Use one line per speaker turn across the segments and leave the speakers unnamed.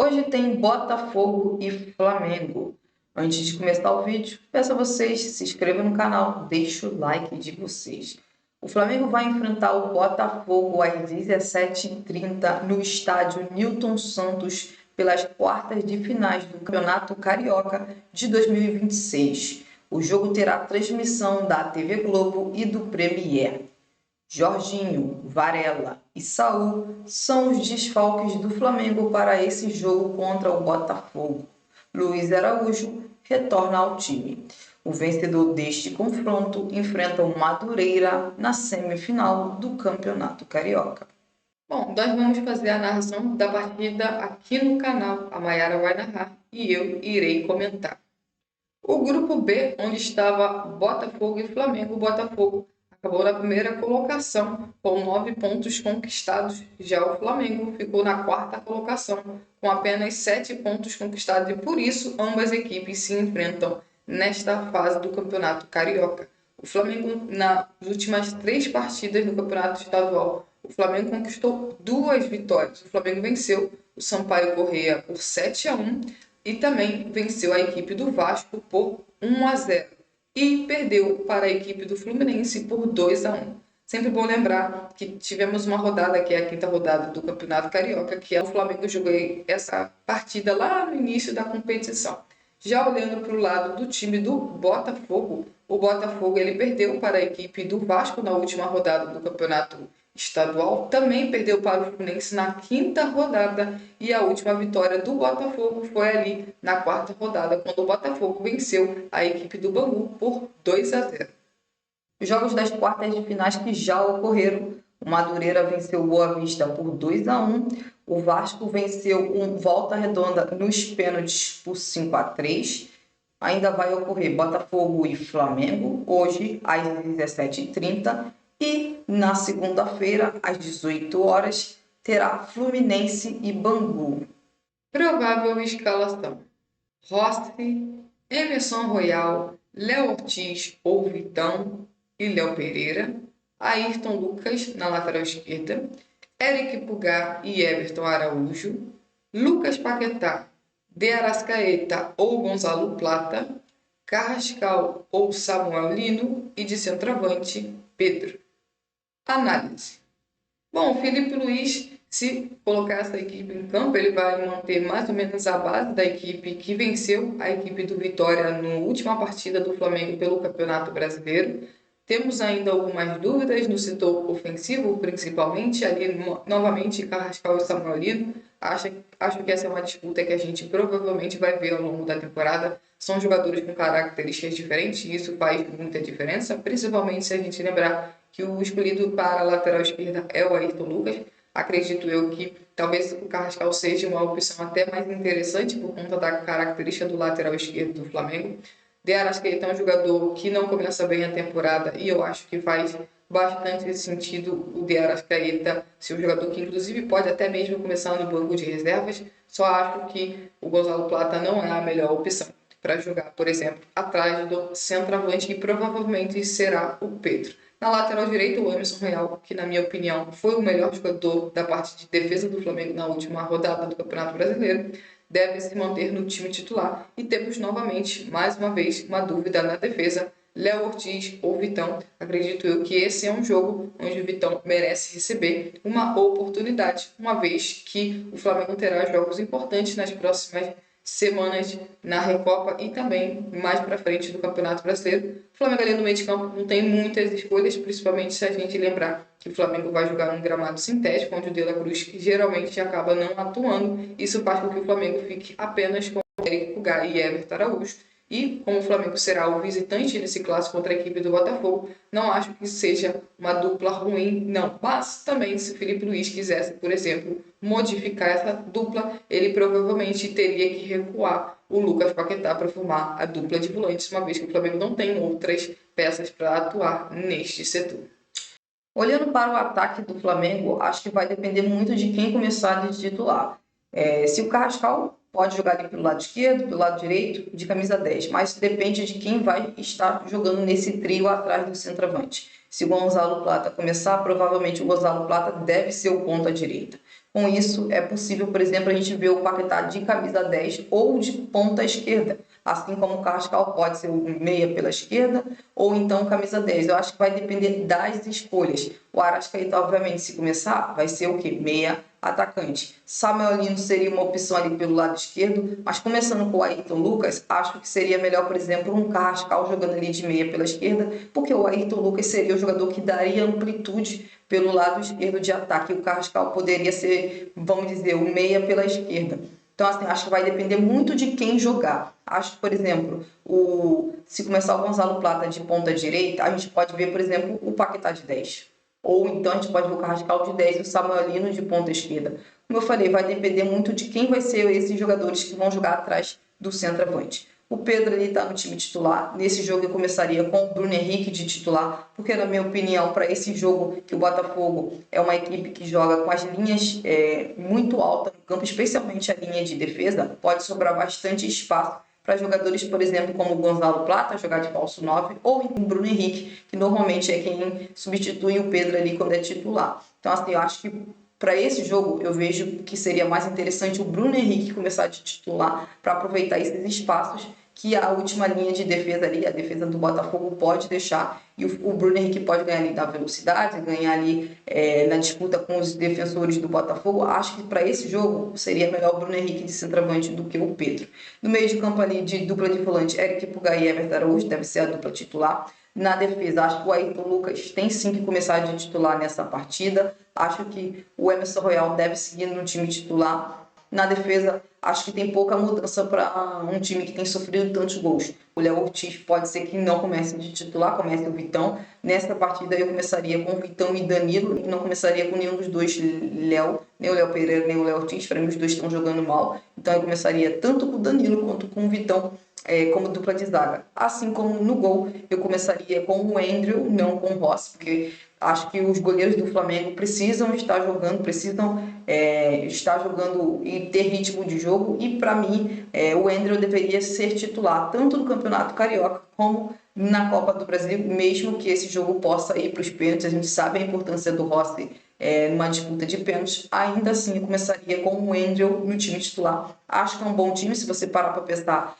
Hoje tem Botafogo e Flamengo. Antes de começar o vídeo, peço a vocês se inscrevam no canal, deixe o like de vocês. O Flamengo vai enfrentar o Botafogo às 17h30 no estádio Newton Santos pelas quartas de finais do Campeonato Carioca de 2026. O jogo terá transmissão da TV Globo e do Premier. Jorginho, Varela e Saul são os desfalques do Flamengo para esse jogo contra o Botafogo. Luiz Araújo retorna ao time. O vencedor deste confronto enfrenta o Madureira na semifinal do Campeonato Carioca. Bom, nós vamos fazer a narração da partida aqui no canal. A Mayara vai narrar e eu irei comentar. O grupo B, onde estava Botafogo e Flamengo, Botafogo acabou na primeira colocação com 9 pontos conquistados. Já o Flamengo ficou na quarta colocação com apenas 7 pontos conquistados e por isso ambas equipes se enfrentam nesta fase do Campeonato Carioca. O Flamengo, nas últimas 3 partidas do Campeonato Estadual, o Flamengo conquistou 2 vitórias. O Flamengo venceu o Sampaio Corrêa por 7-1 e também venceu a equipe do Vasco por 1-0. E perdeu para a equipe do Fluminense por 2-1. Sempre bom lembrar que tivemos uma rodada, que é a quinta rodada do Campeonato Carioca, que o Flamengo jogou essa partida lá no início da competição. Já olhando para o lado do time do Botafogo, o Botafogo ele perdeu para a equipe do Vasco na última rodada do Campeonato Estadual, também perdeu para o Fluminense na quinta rodada e a última vitória do Botafogo foi ali na quarta rodada, quando o Botafogo venceu a equipe do Bangu por 2-0. Os jogos das quartas de finais que já ocorreram, o Madureira venceu o Boa Vista por 2-1, o Vasco venceu Volta Redonda nos pênaltis por 5-3. Ainda vai ocorrer Botafogo e Flamengo, hoje às 17h30. E na segunda-feira, às 18 horas, terá Fluminense e Bangu. Provável escalação: Rossi, Emerson Royal, Léo Ortiz ou Vitão e Léo Pereira, Ayrton Lucas na lateral esquerda, Eric Pulgar e Everton Araújo, Lucas Paquetá, De Arrascaeta ou Gonzalo Plata, Carrascal ou Samuel Lino e de centroavante, Pedro. Análise. Bom, o Filipe Luís, se colocar essa equipe em campo, ele vai manter mais ou menos a base da equipe que venceu a equipe do Vitória na última partida do Flamengo pelo Campeonato Brasileiro. Temos ainda algumas dúvidas no setor ofensivo, principalmente ali novamente Carrascal e Samuel Lino. Acho que essa é uma disputa que a gente provavelmente vai ver ao longo da temporada. São jogadores com características diferentes e isso faz muita diferença, principalmente se a gente lembrar que o escolhido para a lateral esquerda é o Ayrton Lucas. Acredito eu que talvez o Carrascal seja uma opção até mais interessante por conta da característica do lateral esquerdo do Flamengo. De Arrascaeta é um jogador que não começa bem a temporada e eu acho que faz bastante sentido o De Arrascaeta ser um jogador que inclusive pode até mesmo começar no banco de reservas. Só acho que o Gonzalo Plata não é a melhor opção para jogar, por exemplo, atrás do centroavante que provavelmente será o Pedro. Na lateral direita, o Emerson Royal, que na minha opinião foi o melhor jogador da parte de defesa do Flamengo na última rodada do Campeonato Brasileiro, deve se manter no time titular. E temos novamente, mais uma vez, uma dúvida na defesa, Léo Ortiz ou Vitão. Acredito eu que esse é um jogo onde o Vitão merece receber uma oportunidade, uma vez que o Flamengo terá jogos importantes nas próximas semanas na Recopa e também mais para frente do Campeonato Brasileiro. O Flamengo ali no meio de campo não tem muitas escolhas, principalmente se a gente lembrar que o Flamengo vai jogar num gramado sintético, onde o De La Cruz geralmente acaba não atuando. Isso faz com que o Flamengo fique apenas com Eric Pulgar e Everton Araújo. E como o Flamengo será o visitante nesse clássico contra a equipe do Botafogo, não acho que seja uma dupla ruim, não. Mas também, se o Filipe Luís quisesse, por exemplo, modificar essa dupla, ele provavelmente teria que recuar o Lucas Paquetá para formar a dupla de volantes, uma vez que o Flamengo não tem outras peças para atuar neste setor. Olhando para o ataque do Flamengo, acho que vai depender muito de quem começar de titular. Se o Carrascal pode jogar ali pelo lado esquerdo, pelo lado direito, de camisa 10, mas depende de quem vai estar jogando nesse trio atrás do centroavante. Se o Gonzalo Plata começar, provavelmente o Gonzalo Plata deve ser o ponta direita. Com isso, é possível, por exemplo, a gente ver o Paquetá de camisa 10 ou de ponta esquerda, assim como o Carrascal pode ser o meia pela esquerda ou então camisa 10. Eu acho que vai depender das escolhas. O Arrascaeta, obviamente, se começar, vai ser o quê? Meia atacante. Samuel Lino seria uma opção ali pelo lado esquerdo, mas começando com o Ayrton Lucas, acho que seria melhor, por exemplo, um Carrascal jogando ali de meia pela esquerda, porque o Ayrton Lucas seria o jogador que daria amplitude pelo lado esquerdo de ataque. O Carrascal poderia ser, vamos dizer, o meia pela esquerda. Então, assim, acho que vai depender muito de quem jogar. Acho que, por exemplo, se começar o Gonzalo Plata de ponta direita, a gente pode ver, por exemplo, o Paquetá de 10. Ou então a gente pode ver o Carrascal de 10 e o Samuel Lino de ponta esquerda. Como eu falei, vai depender muito de quem vai ser esses jogadores que vão jogar atrás do centroavante. O Pedro está no time titular. Nesse jogo eu começaria com o Bruno Henrique de titular, porque na minha opinião, para esse jogo que o Botafogo é uma equipe que joga com as linhas muito altas no campo, especialmente a linha de defesa, pode sobrar bastante espaço para jogadores, por exemplo, como o Gonzalo Plata, jogar de falso 9, ou o Bruno Henrique, que normalmente é quem substitui o Pedro ali quando é titular. Então, assim, eu acho que para esse jogo, eu vejo que seria mais interessante o Bruno Henrique começar de titular para aproveitar esses espaços que a última linha de defesa ali, a defesa do Botafogo pode deixar, e o Bruno Henrique pode ganhar ali da velocidade, ganhar ali na disputa com os defensores do Botafogo. Acho que para esse jogo seria melhor o Bruno Henrique de centroavante do que o Pedro. No meio de campo ali, de dupla de volante, Eric Pulgar e Everton Araújo deve ser a dupla titular. Na defesa, acho que o Ayrton Lucas tem sim que começar de titular nessa partida. Acho que o Emerson Royal deve seguir no time titular. Na defesa, acho que tem pouca mudança para um time que tem sofrido tantos gols. O Léo Ortiz pode ser que não comece de titular, comece o Vitão. Nessa partida eu começaria com o Vitão e Danilo, e não começaria com nenhum dos dois, Léo, nem o Léo Pereira, nem o Léo Ortiz. Para mim os dois estão jogando mal. Então eu começaria tanto com o Danilo quanto com o Vitão como dupla de zaga. Assim como no gol, eu começaria com o Andrew, não com o Rossi, porque acho que os goleiros do Flamengo precisam estar jogando, precisam estar jogando e ter ritmo de jogo. E para mim, o Andrew deveria ser titular tanto no Campeonato Carioca como na Copa do Brasil, mesmo que esse jogo possa ir para os pênaltis. A gente sabe a importância do Rossi numa disputa de pênaltis. Ainda assim, eu começaria com o Andrew no time titular. Acho que é um bom time, se você parar para pensar.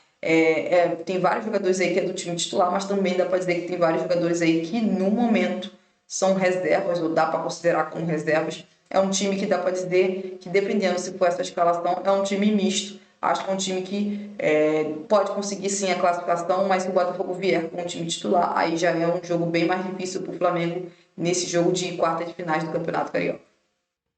Tem vários jogadores aí que é do time titular, mas também dá para dizer que tem vários jogadores aí que no momento são reservas, ou dá para considerar como reservas. É um time que dá para dizer que, dependendo se for essa escalação, é um time misto. Acho que é um time que pode conseguir sim a classificação, mas se o Botafogo vier com o time titular, aí já é um jogo bem mais difícil para o Flamengo nesse jogo de quarta de finais do Campeonato Carioca.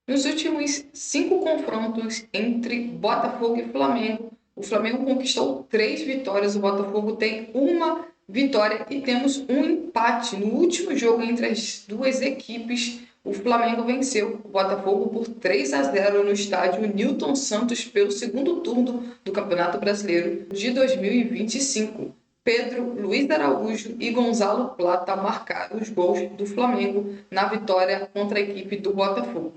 Nos últimos 5 confrontos entre Botafogo e Flamengo, o Flamengo conquistou 3 vitórias, o Botafogo tem 1 vitória e temos um empate. No último jogo entre as duas equipes, o Flamengo venceu o Botafogo por 3-0 no estádio Newton Santos pelo segundo turno do Campeonato Brasileiro de 2025. Pedro, Luiz Araújo e Gonzalo Plata marcaram os gols do Flamengo na vitória contra a equipe do Botafogo.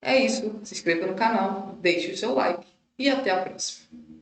É isso, se inscreva no canal, deixe o seu like e até a próxima.